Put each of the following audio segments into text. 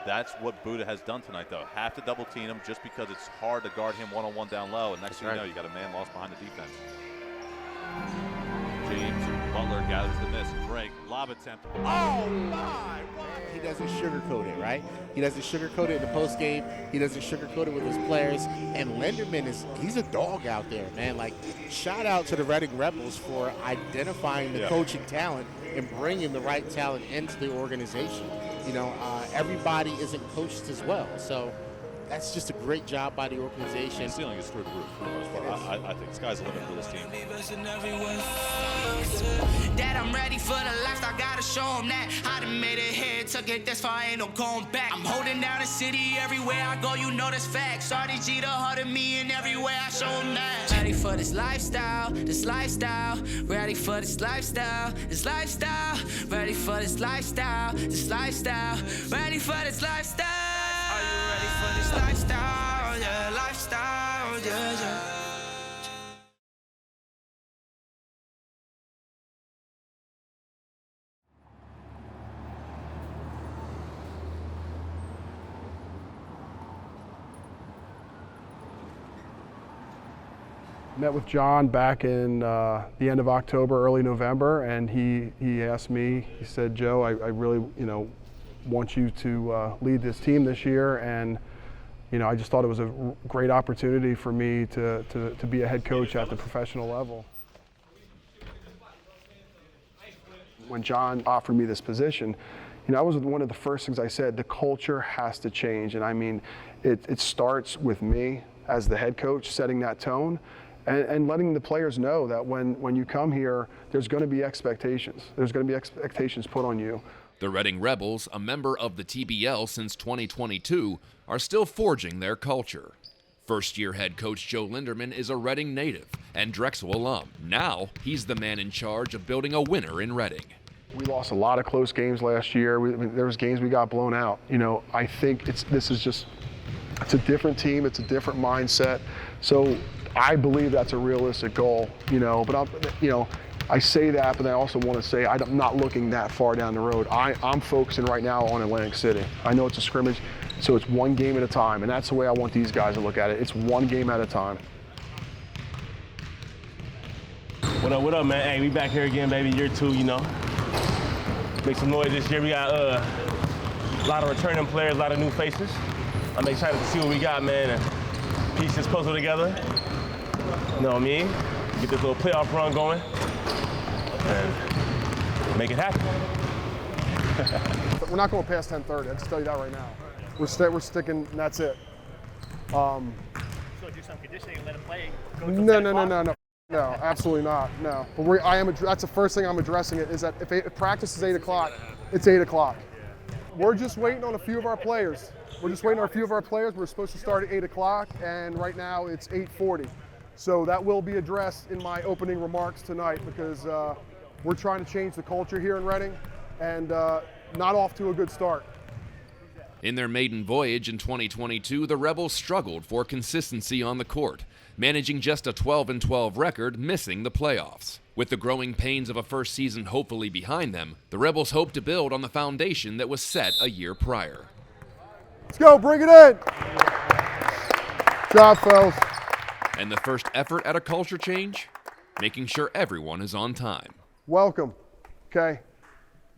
That's what Buddha has done tonight, though. Have to double team him just because it's hard to guard him one-on-one down low, and next thing you know, you got a man lost behind the defense. James Butler gathers the miss. Drake, lob attempt. Oh, my! He doesn't sugarcoat it, right? He doesn't sugarcoat it in the postgame. He doesn't sugarcoat it with his players. And Linderman he's a dog out there, man. Like, shout out to the Reading Rebels for identifying the coaching talent and bringing the right talent into the organization. You know, everybody isn't coached as well. So that's just a great job by the organization. The ceiling is through the roof for the most part. I think the sky's the limit for this team. That I'm ready for the lifestyle, gotta show them that. I done made it here, took it this far, ain't no going back. I'm holding down the city everywhere I go, you know that's facts. Shorty G the heart of me, and everywhere I show them that. Ready for this lifestyle, this lifestyle. Ready for this lifestyle, this lifestyle. Ready for this lifestyle, this lifestyle. Ready for this lifestyle. Are you ready for this lifestyle? Yeah, lifestyle, yeah, yeah. Met with John back in the end of October, early November, and he asked me, he said, Joe, I really, want you to lead this team this year, and I just thought it was a great opportunity for me to be a head coach at the professional level. When John offered me this position, that was one of the first things I said. The culture has to change, and I mean, it starts with me as the head coach, setting that tone. And letting the players know that when you come here, there's going to be expectations. There's going to be expectations put on you. The Reading Rebels, a member of the TBL since 2022, are still forging their culture. First-year head coach Joe Linderman is a Reading native and Drexel alum. Now he's the man in charge of building a winner in Reading. We lost a lot of close games last year. There was games we got blown out. I think it's a different team. It's a different mindset. So I believe that's a realistic goal, but I say that, but I also want to say I'm not looking that far down the road. I'm focusing right now on Atlantic City. I know it's a scrimmage, so it's one game at a time, and that's the way I want these guys to look at it. It's one game at a time. What up, man? Hey, we back here again, baby, year 2, Make some noise this year. We got a lot of returning players, a lot of new faces. I'm excited to see what we got, man, and piece this puzzle together. You know what I mean? Get this little playoff run going and make it happen. We're not going past 10:30. I just tell you that right now. We're sticking, and that's it. So do some conditioning and let him play. No, absolutely not. No, but that's the first thing I'm addressing. It is that if practice is 8 o'clock, it's 8 o'clock. We're just waiting on a few of our players. We're supposed to start at 8 o'clock, and right now it's 8:40. So that will be addressed in my opening remarks tonight, because we're trying to change the culture here in Reading, and not off to a good start. In their maiden voyage in 2022, the Rebels struggled for consistency on the court, managing just a 12-12 record, missing the playoffs. With the growing pains of a first season hopefully behind them, the Rebels hope to build on the foundation that was set a year prior. Let's go, bring it in. Job, fellas. And the first effort at a culture change? Making sure everyone is on time. Welcome. Okay.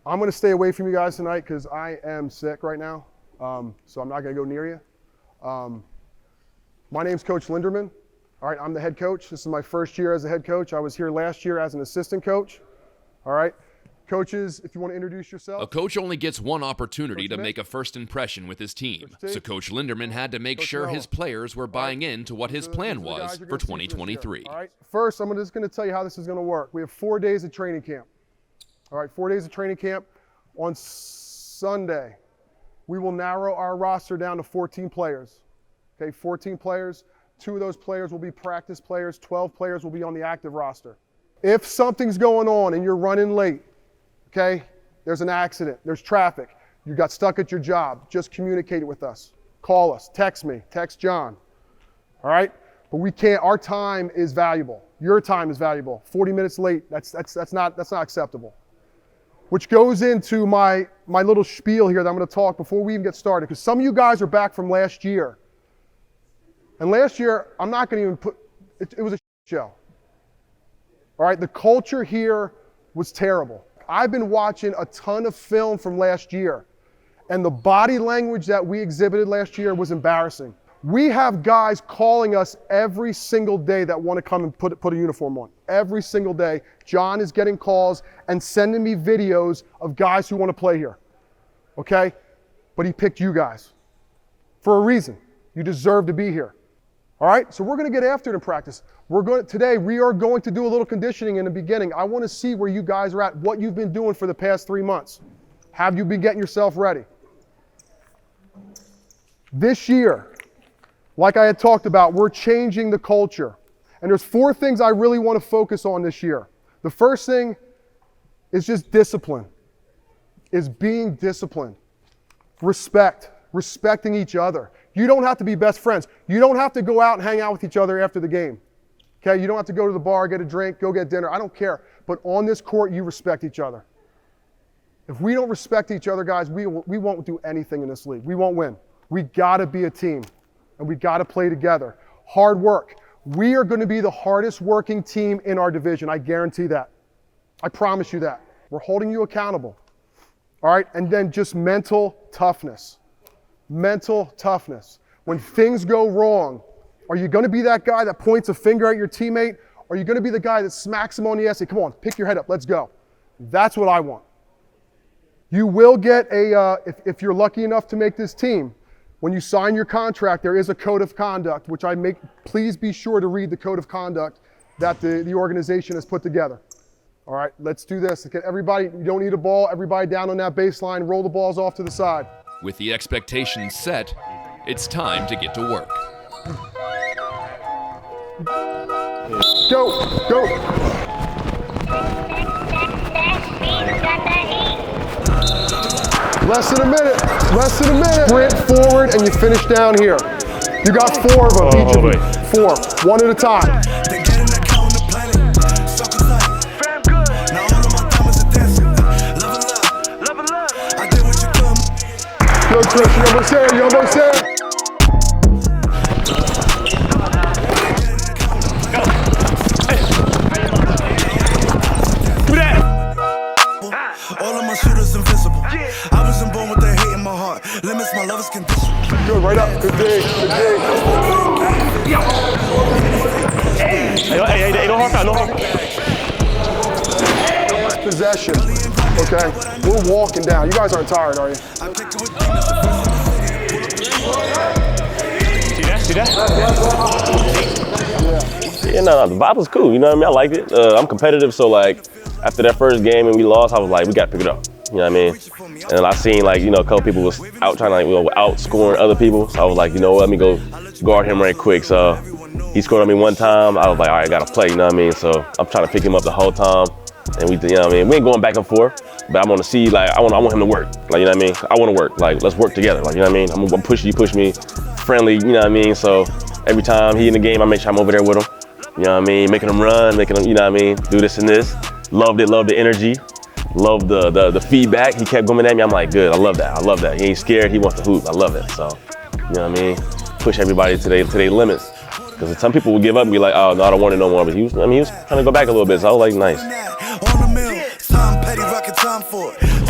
I'm going to stay away from you guys tonight because I am sick right now. So I'm not going to go near you. My name's Coach Linderman. All right, I'm the head coach. This is my first year as a head coach. I was here last year as an assistant coach. All right. Coaches, if you want to introduce yourself. A coach only gets one opportunity to make a first impression with his team. So Coach Linderman had to make sure his players were buying into what his plan was for 2023. All right. First, I'm just going to tell you how this is going to work. We have 4 days of training camp. All right, 4 days of training camp. On Sunday, we will narrow our roster down to 14 players. Okay, 14 players. 2 of those players will be practice players. 12 players will be on the active roster. If something's going on and you're running late, okay, there's an accident, there's traffic, you got stuck at your job, just communicate it with us. Call us, text me, text John. All right? But we can't, our time is valuable. Your time is valuable. 40 minutes late, that's not acceptable. which goes into my little spiel here that I'm going to talk before we even get started, because some of you guys are back from last year. And last year, I'm not going to even put, it was a show. All right, the culture here was terrible. I've been watching a ton of film from last year, and the body language that we exhibited last year was embarrassing. We have guys calling us every single day that want to come and put a uniform on. Every single day, John is getting calls and sending me videos of guys who want to play here. Okay? But he picked you guys for a reason. You deserve to be here. All right? So we're going to get after it in practice. Today, we are going to do a little conditioning in the beginning. I want to see where you guys are at, what you've been doing for the past 3 months. Have you been getting yourself ready? This year, like I had talked about, we're changing the culture. And there's 4 things I really want to focus on this year. The first thing is just discipline, is being disciplined. Respect, respecting each other. You don't have to be best friends. You don't have to go out and hang out with each other after the game. Okay, you don't have to go to the bar, get a drink, go get dinner. I don't care. But on this court, you respect each other. If we don't respect each other, guys, we won't do anything in this league. We won't win. We got to be a team. And we got to play together. Hard work. We are going to be the hardest working team in our division. I guarantee that. I promise you that. We're holding you accountable. All right? And then just mental toughness. Mental toughness. When things go wrong, are you going to be that guy that points a finger at your teammate? Or are you going to be the guy that smacks him on the ass and say, come on, pick your head up, let's go. That's what I want. You will get if you're lucky enough to make this team, when you sign your contract, there is a code of conduct, which please be sure to read the code of conduct that the organization has put together. All right, let's do this. Get everybody, you don't need a ball, everybody down on that baseline, roll the balls off to the side. With the expectations set, it's time to get to work. Go. Less than a minute. Sprint forward and you finish down here. You got 4 of them, each of you. 4, one at a time. Go, Trish, you're almost there. All of my shooters invisible. I wasn't born with that hate in my heart. Limits my lover's condition. Good, right up. Good dig. Hey, no hard foul, Possession. Okay, we're walking down. You guys aren't tired, are you? See that? Yeah, no, the vibe was cool. You know what I mean? I liked it. I'm competitive, so like after that first game and we lost, I was like, we got to pick it up. You know what I mean? And I seen like, a couple people was out trying to outscoring other people. So I was like, let me go guard him right quick. So he scored on me one time. I was like, all right, I got to play. You know what I mean? So I'm trying to pick him up the whole time. And we ain't going back and forth, but I want to see, like, I want him to work. Like, you know what I mean? I want to work. Like, let's work together. Like, you know what I mean? I'm push you, push me, friendly. You know what I mean? So every time he in the game, I make sure I'm over there with him. You know what I mean? Making him run, making him, you know what I mean? Do this and this. Loved it. Loved the energy. Loved the feedback. He kept going at me. I'm like, good. I love that. He ain't scared. He wants to hoop. I love it. So, you know what I mean? Push everybody to their limits. Because some people would give up and be like, oh, no, I don't want it no more. But he was trying to go back a little bit. So I was like, nice.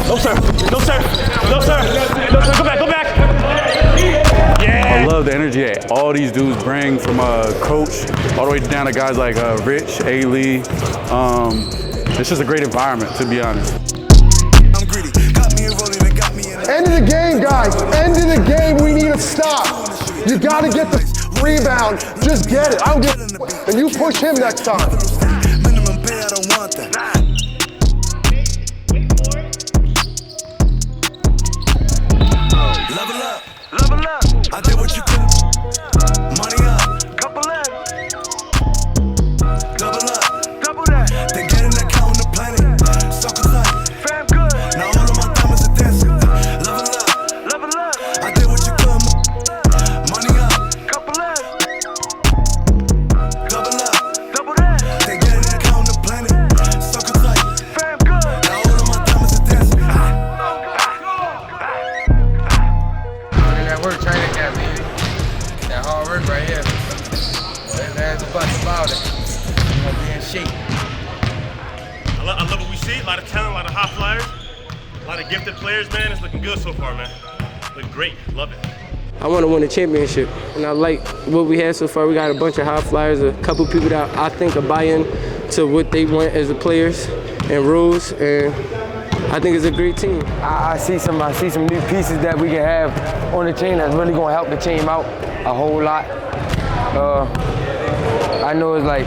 No, sir. Go back. Yeah. I love the energy that all these dudes bring, from coach all the way down to guys like Rich, A-Lee. It's just a great environment, to be honest. End of the game, guys. End of the game. We need to stop. You got to get the rebound. Just get it. I don't get it. And you push him next time. Minimum pay, I don't want that. Level up. I did what you could. Money up. Couple left. Double up. Double that. They get in that count on the planet. Soccer side. Fam good. Now all of my diamonds are dancing. Level up. I did what you could. Money up. Couple left. Double up. Double that. They get in that count on the planet. Soccer see. A lot of talent, a lot of hot flyers, a lot of gifted players, man. It's looking good so far, man. Looking great. Love it. I want to win a championship, and I like what we had so far. We got a bunch of high flyers, a couple people that I think are buy-in to what they want as the players and rules, and I think it's a great team. I see some new pieces that we can have on the team that's really going to help the team out a whole lot. I know it's like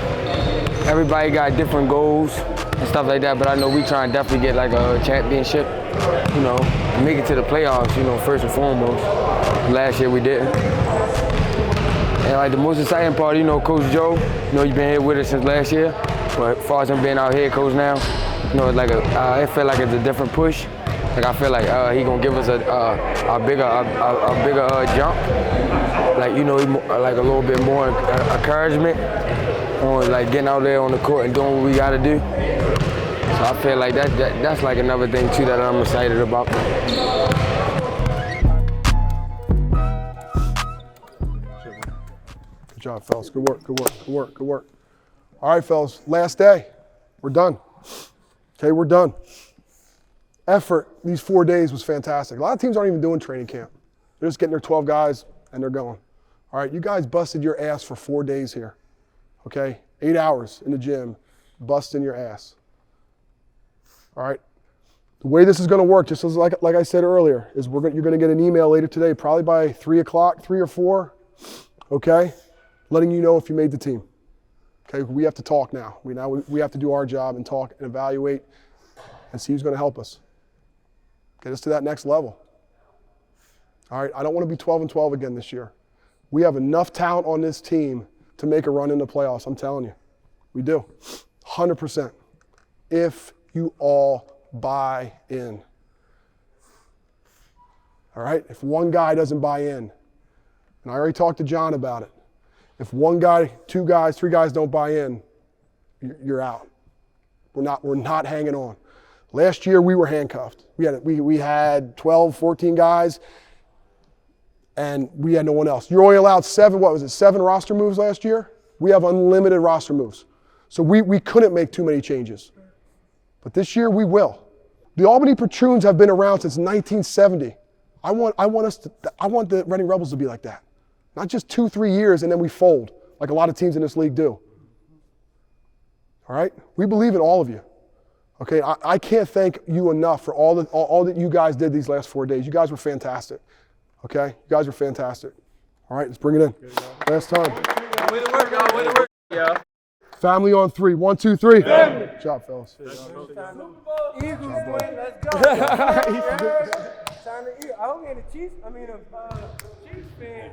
everybody got different goals and stuff like that, but I know we trying to definitely get like a championship, you know, and make it to the playoffs, you know, first and foremost. Last year we didn't. And like the most exciting part, you know, Coach Joe, you know, he's been here with us since last year, but as far as him being our head coach now, you know, it's like it felt like it's a different push. Like I feel like he gonna give us a bigger jump. Like, you know, like a little bit more encouragement on like getting out there on the court and doing what we gotta do. So I feel like that's like another thing too that I'm excited about. Good job, fellas. Good work, good work, good work, good work. All right, fellas, last day. We're done. Okay, we're done. Effort these 4 days was fantastic. A lot of teams aren't even doing training camp. They're just getting their 12 guys and they're going. All right, you guys busted your ass for 4 days here. Okay, 8 hours in the gym, busting your ass. All right, the way this is going to work, just as like I said earlier, is you're going to get an email later today, probably by 3 o'clock, 3 or 4. Okay, letting you know if you made the team. Okay, we have to talk now. We have to do our job and talk and evaluate and see who's going to help us. Get us to that next level. All right, I don't want to be 12-12 again this year. We have enough talent on this team to make a run in the playoffs, I'm telling you. We do, 100%. If you all buy in. All right, if one guy doesn't buy in, and I already talked to John about it, if one guy, 2 guys, 3 guys don't buy in, you're out. We're not hanging on. Last year we were handcuffed. We had 12, 14 guys, and we had no one else. You're only allowed 7 roster moves last year? We have unlimited roster moves. So we couldn't make too many changes. But this year we will. The Albany Patroons have been around since 1970. I want the Reading Rebels to be like that. Not just 2-3 years and then we fold, like a lot of teams in this league do. All right? We believe in all of you. Okay, I can't thank you enough for all that you guys did these last 4 days. You guys were fantastic. Okay, you guys were fantastic. All right, let's bring it in. Last time. Way to work, y'all. Way to work. Yeah. Family on 3. 1, 2, 3. Family. Good job, fellas. Eagles win. Let's go. Time to eat. I hope you're the Chiefs. Chiefs fan.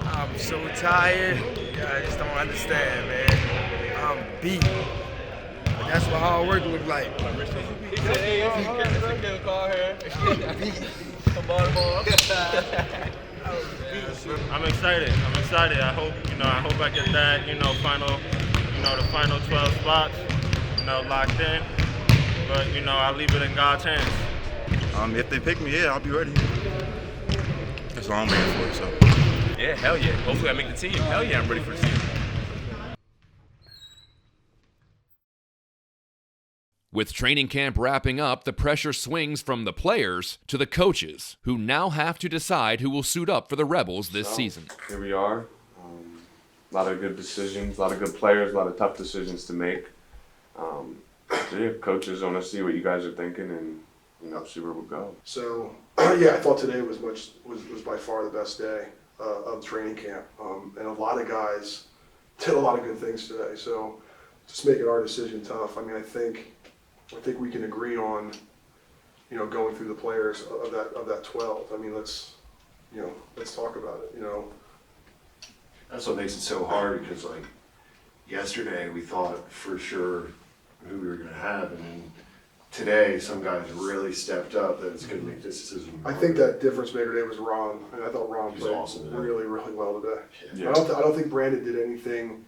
I'm so tired. I just don't understand, man. I'm beat. But that's what hard work look like. He said, hey, it's a kill call here. Come on. I'm excited. I hope I get that, the final 12 spots, locked in. But, I leave it in God's hands. If they pick me, yeah, I'll be ready. That's all I'm waiting for, so. Yeah, hell yeah. Hopefully I make the team. Hell yeah, I'm ready for the team. With training camp wrapping up, the pressure swings from the players to the coaches, who now have to decide who will suit up for the Rebels this season. Here we are. A lot of good decisions, a lot of good players, a lot of tough decisions to make. So yeah, coaches want to see what you guys are thinking and see where we'll go. So yeah, I thought today was by far the best day of training camp, and a lot of guys did a lot of good things today. So just making our decision tough. I think we can agree on, going through the players of that 12. Let's talk about it. That's what makes it so hard, because like yesterday we thought for sure who we were going to have, and then today some guys really stepped up that it's going to make this decision. I think that difference maker today was Ron. I thought Ron played awesome really, really well today. Yeah. I don't think Brandon did anything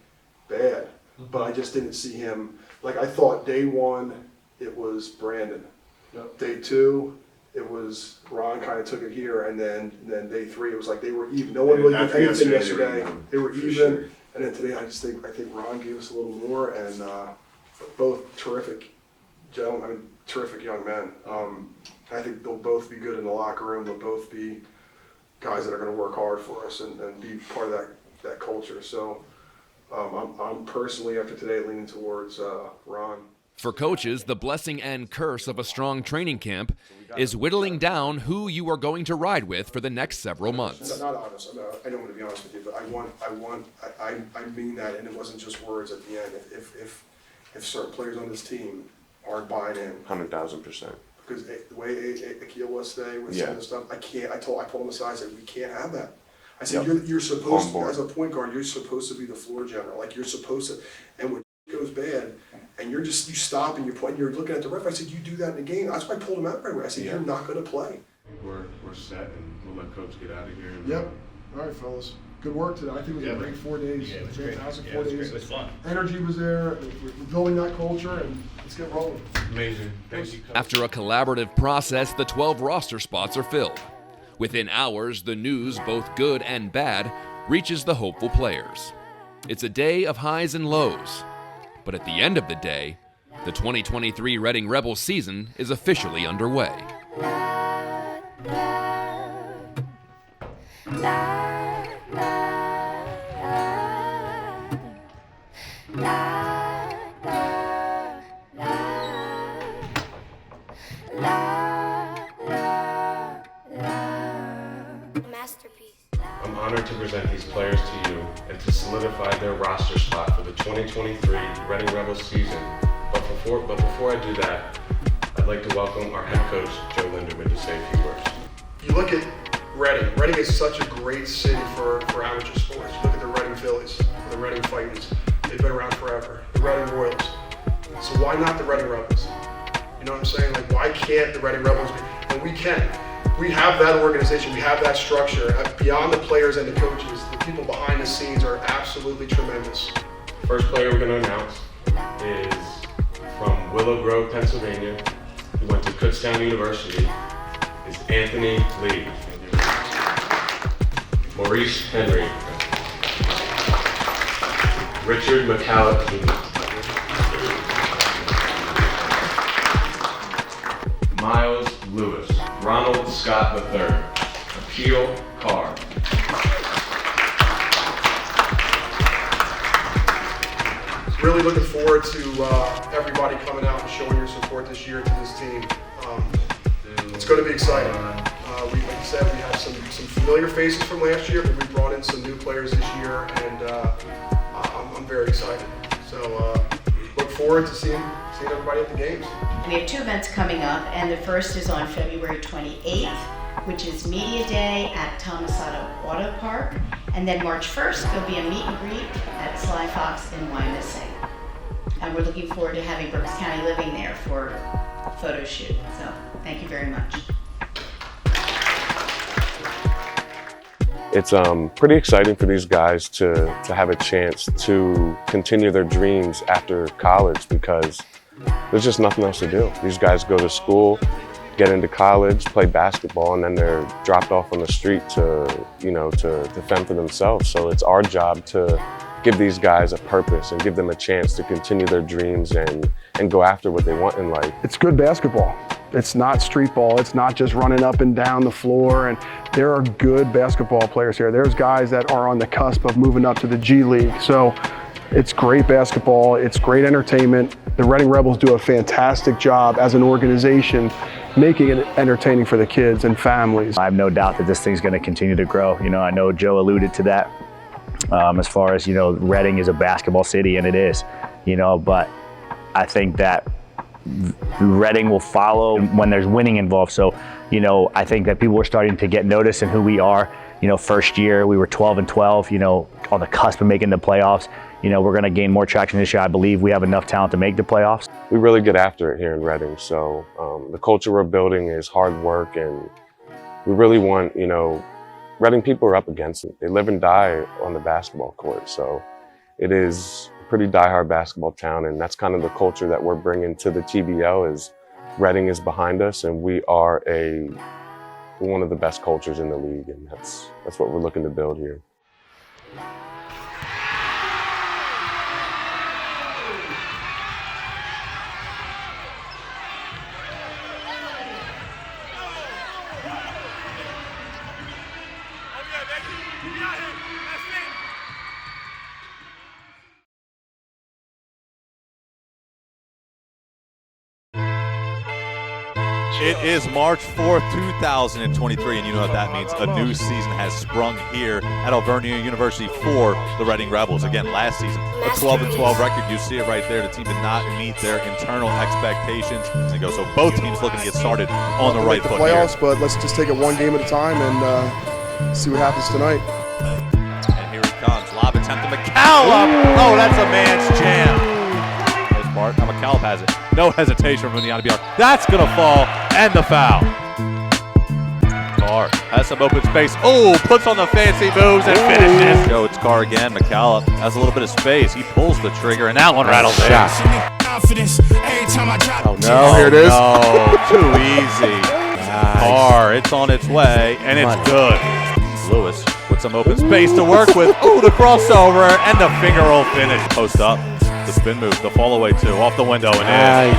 bad, but I just didn't see him. Like, I thought day 1 it was Brandon. Yep. Day 2 it was Ron kind of took it here, and then day 3 it was like they were even. No one really did anything yesterday. They were even, sure. And then today I think Ron gave us a little more, and both terrific gentlemen, I mean, terrific young men. I think they'll both be good in the locker room. They'll both be guys that are going to work hard for us and be part of that culture. So I'm personally, after today, leaning towards Ron. For coaches, the blessing and curse of a strong training camp is whittling down who you are going to ride with for the next several months. Not honest. I don't want to be honest with you, but I mean that, and it wasn't just words at the end. If certain players on this team aren't buying in, 100,000%. because the way Akil was today with some of the stuff, I can't. I pulled him aside. I said, we can't have that. I said, you're supposed to, as a point guard, you're supposed to be the floor general. Like, you're supposed to, and when it goes bad, and you stop and you're looking at the ref. I said, you do that in a game. That's why I pulled him out right away. I said, you're not going to play. We're set, and we'll let Coach get out of here. Yep. All right, fellas. Good work today. I think it was a great 4 days. Yeah, it was fantastic great. 4 Yeah, days. it was fun. Energy was there. We're building that culture, and let's get rolling. Amazing. Thank you, Coach. After a collaborative process, the 12 roster spots are filled. Within hours, the news, both good and bad, reaches the hopeful players. It's a day of highs and lows. But at the end of the day, the 2023 Reading Rebels season is officially underway. I'm honored to present these players to you and to solidify their roster spot for the 2023 Reading Rebels season. But before I do that, I'd like to welcome our head coach, Joe Linderman, to say a few words. You look at Reading. Reading is such a great city for amateur sports. You look at the Reading Phillies, the Reading Titans. They've been around forever. The Reading Royals. So why not the Reading Rebels? You know what I'm saying? Like, why can't the Reading Rebels be? And we can. We have that organization. We have that structure. Beyond the players and the coaches, the people behind the scenes are absolutely tremendous. First player we're going to announce is from Willow Grove, Pennsylvania. He went to Kutztown University. Is Anthony Lee. Maurice Henry. Richard McCallum Jr. Miles Lewis. Ronald Scott III. Akil Carr. Really looking forward to everybody coming out and showing your support this year to this team. It's going to be exciting. Like I said, we have some familiar faces from last year, but we brought in some new players this year, and I'm very excited. So look forward to seeing everybody at the games. We have 2 events coming up, and the first is on February 28th, which is Media Day at Tomasato Auto Park. And then March 1st, there'll be a meet and greet at Sly Fox in Wyomissing. And we're looking forward to having Berks County Living there for a photo shoot. So thank you very much. It's pretty exciting for these guys to have a chance to continue their dreams after college, because there's just nothing else to do. These guys go to school, get into college, play basketball, and then they're dropped off on the street to fend for themselves. So it's our job to give these guys a purpose and give them a chance to continue their dreams and go after what they want in life. It's good basketball. It's not street ball. It's not just running up and down the floor. And there are good basketball players here. There's guys that are on the cusp of moving up to the G League. So it's great basketball. It's great entertainment. The Reading Rebels do a fantastic job as an organization making it entertaining for the kids and families. I have no doubt that this thing's going to continue to grow. I know Joe alluded to that as far as, Reading is a basketball city, and it is, but I think that Reading will follow when there's winning involved. So, I think that people are starting to get notice in who we are. First year we were 12-12, on the cusp of making the playoffs. We're going to gain more traction this year. I believe we have enough talent to make the playoffs. We really get after it here in Reading. So the culture we're building is hard work, and we really want, Reading people are up against it. They live and die on the basketball court. So it is a pretty diehard basketball town, and that's kind of the culture that we're bringing to the TBL. Is Reading is behind us, and we are one of the best cultures in the league, and that's what we're looking to build here. It is March 4th, 2023, and you know what that means. A new season has sprung here at Alvernia University for the Reading Rebels. Again, last season, a 12-12 record. You see it right there. The team did not meet their internal expectations. So both teams looking to get started on the right foot playoffs, here. but let's just take it one game at a time and see what happens tonight. And here he comes. Lob attempt to McCallum. Oh, that's a man's jam. There's Bart. Now McCallum has it. No hesitation from the out of the arc. That's going to fall, and the foul. Carr has some open space. Oh, puts on the fancy moves and finishes. Go, it's Carr again. McCallum has a little bit of space. He pulls the trigger, and that one rattles in. Oh, no, here it is. No, too easy. Nice. Carr, it's on its way, and it's good. Lewis with some open space to work with. Ooh, the crossover, and the finger roll finish. Post up. The spin move, the fall away two, off the window and in.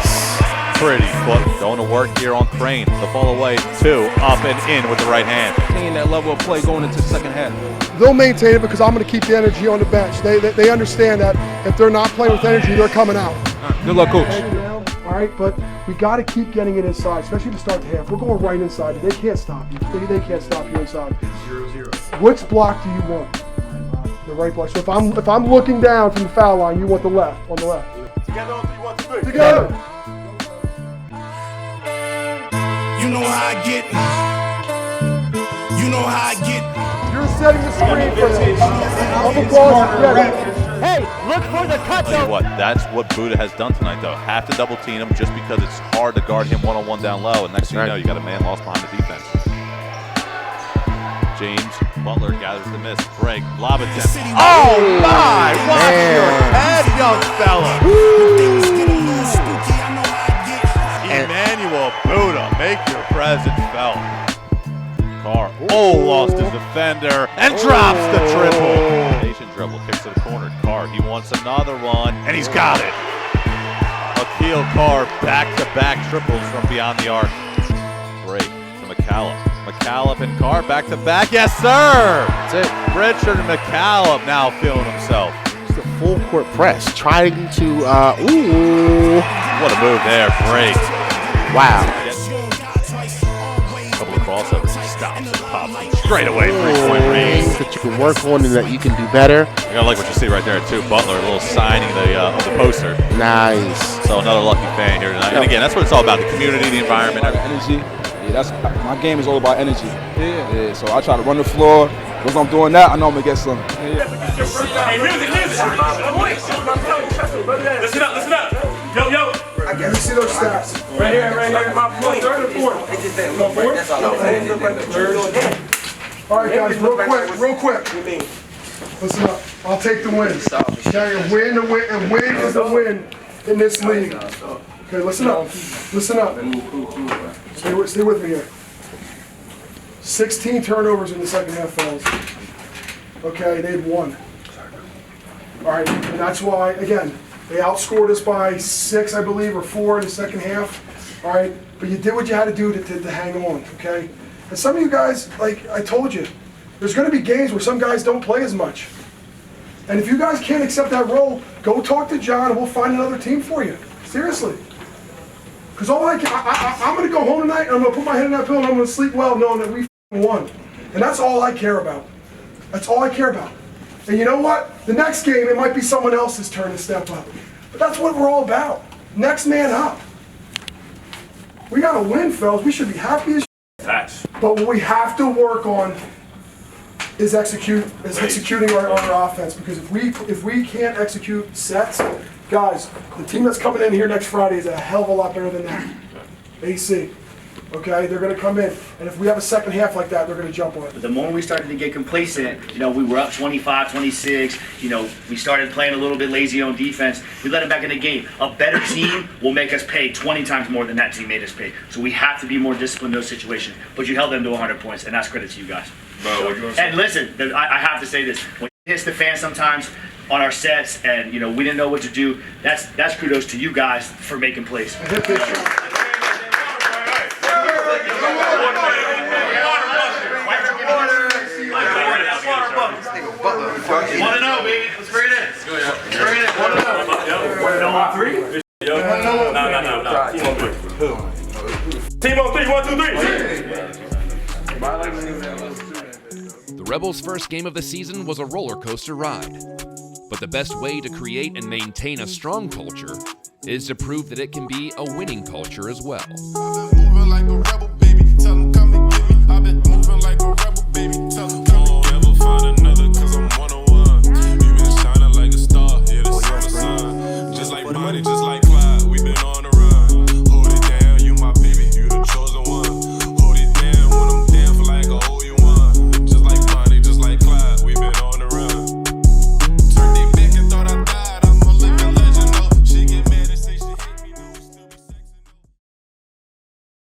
Pretty foot going to work here on Crane. The fall away two, up and in with the right hand. Maintaining that level of play going into the second half. They'll maintain it because I'm going to keep the energy on the bench. They understand that if they're not playing with energy, they're coming out. Good luck, coach. All right, but we got to keep getting it inside, especially to start the half. We're going right inside. They can't stop you. They can't stop you inside. 0-0. Which block do you want? The right block. So if I'm looking down from the foul line, you want the left, on the left. Together on 3, 1, 2, 3. Together. You know how I get. You know how I get. You're setting the screen for them. I'm a boss. Hey, look for the cut, Tell you what, that's what Buddha has done tonight, though. Have to double team him just because it's hard to guard him one-on-one down low. And next thing you know, you got a man lost behind the defense. James Butler gathers the miss. Break. Lob attempt. Oh, my! Watch your head, young fella. Emmanuel Buddha, make your presence felt. Carr, lost his defender and drops the triple. Nation dribble, kicks to the corner. Carr, he wants another one, and he's got it. Akil Carr, back-to-back triples from beyond the arc. Break to McCallum. McCallum and Carr back-to-back. Yes, sir! That's it. Richard McCallum now feeling himself. It's the full court press, trying to, ooh. What a move there, break. Wow. Couple of crossovers, he stops and pops straight away, 3-point range. That you can work on and that you can do better. I gotta like what you see right there too. Butler, a little signing of the poster. Nice. So another lucky fan here tonight. And again, that's what it's all about, the community, the environment. Energy. Yeah, that's my game is all about energy. Yeah. So I try to run the floor. Once I'm doing that, I know I'm gonna get some. Hey, music. Listen up. Yo. Let me see those stats. Right here. My point. Third and fourth. All right, guys, real quick. Listen up. I'll take the win. Okay, a win is a win in this league. Okay, listen up. Stay with me here. 16 turnovers in the second half, fellas. Okay, they had 1. All right, and that's why, again, they outscored us by 6, I believe, or 4 in the second half. All right, but you did what you had to do to hang on, okay? And some of you guys, like I told you, there's going to be games where some guys don't play as much. And if you guys can't accept that role, go talk to John and we'll find another team for you. Seriously. Because I'm going to go home tonight and I'm going to put my head in that pillow and I'm going to sleep well knowing that we won. And that's all I care about. That's all I care about. And you know what? The next game, it might be someone else's turn to step up. But that's what we're all about. Next man up. We got to win, fellas. We should be happy as Facts. But what we have to work on is executing our offense. Because if we can't execute sets, guys, the team that's coming in here next Friday is a hell of a lot better than that. AC. Okay, they're going to come in, and if we have a second half like that, they're going to jump on it. But the moment we started to get complacent, we were up 25, 26, we started playing a little bit lazy on defense. We let them back in the game. A better team will make us pay 20 times more than that team made us pay. So we have to be more disciplined in those situations. But you held them to 100 points, and that's credit to you guys. And listen, I have to say this. When it hits the fan sometimes on our sets, and we didn't know what to do, that's kudos to you guys for making plays. Want to know, baby? Let's bring it in. Bring it in. Want to know? 1-0 on 3? No. Team on 3, 1, 2, 3. The Rebels' first game of the season was a roller coaster ride. But the best way to create and maintain a strong culture is to prove that it can be a winning culture as well. Moving like a rebel, baby. Tell them come and get me. I've been